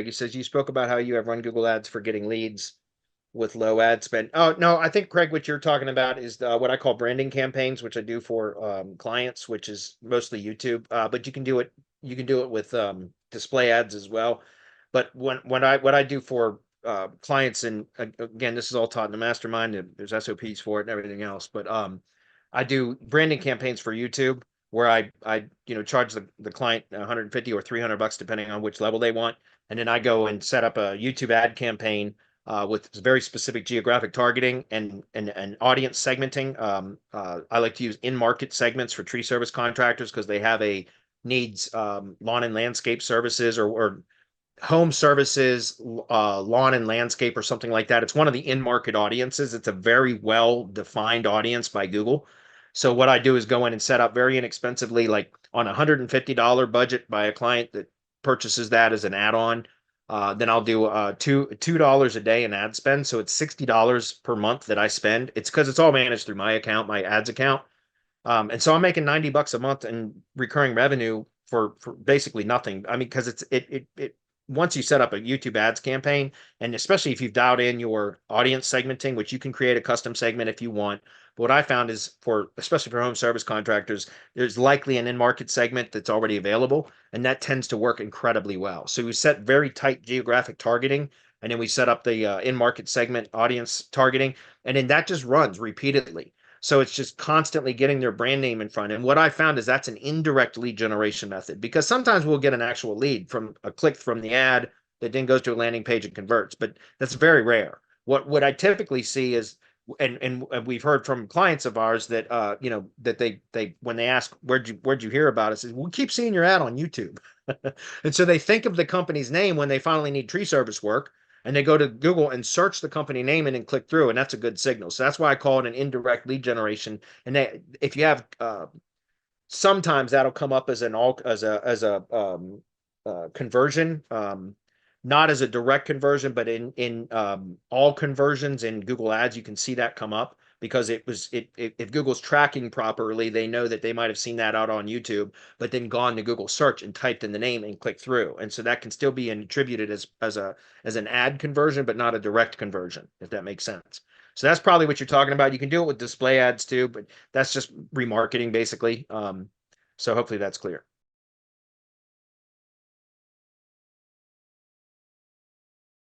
He says, you spoke about how you have run Google ads for getting leads with low ad spend. Oh, no, I think, Craig, what you're talking about is what I call branding campaigns, which I do for clients, which is mostly YouTube. But you can do it with display ads as well. But what I do for clients, and again, this is all taught in the mastermind, and there's SOPs for it and everything else. But I do branding campaigns for YouTube where I charge the client 150 or $300 depending on which level they want, and then I go and set up a YouTube ad campaign with very specific geographic targeting and audience segmenting. I like to use in-market segments for tree service contractors because they have a needs lawn and landscape services or home services, lawn and landscape or something like that. It's one of the in-market audiences. It's a very well-defined audience by Google. So what I do is go in and set up very inexpensively, like on a $150 budget by a client that purchases that as an add-on. Then I'll do $2 a day in ad spend. So it's $60 per month that I spend. It's because it's all managed through my account, my ads account. And so I'm making $90 a month in recurring revenue for basically nothing. I mean, because it once you set up a YouTube ads campaign, and especially if you've dialed in your audience segmenting, which you can create a custom segment if you want. But what I found is especially for home service contractors, there's likely an in-market segment that's already available, and that tends to work incredibly well. So we set very tight geographic targeting, and then we set up the in-market segment audience targeting, and then that just runs repeatedly. So it's just constantly getting their brand name in front. And what I found is that's an indirect lead generation method, because sometimes we'll get an actual lead from a click from the ad that then goes to a landing page and converts, but that's very rare. What I typically see is, and we've heard from clients of ours that that they when they ask where'd you hear about us, is we keep seeing your ad on YouTube. And so they think of the company's name when they finally need tree service work, and they go to Google and search the company name and then click through, and that's a good signal. So that's why I call it an indirect lead generation. And if you have sometimes that'll come up as a conversion, not as a direct conversion, but in all conversions in Google Ads, you can see that come up because if Google's tracking properly, they know that they might have seen that out on YouTube, but then gone to Google search and typed in the name and clicked through. And so that can still be attributed as an ad conversion, but not a direct conversion, if that makes sense. So that's probably what you're talking about. You can do it with display ads too, but that's just remarketing basically. So hopefully that's clear.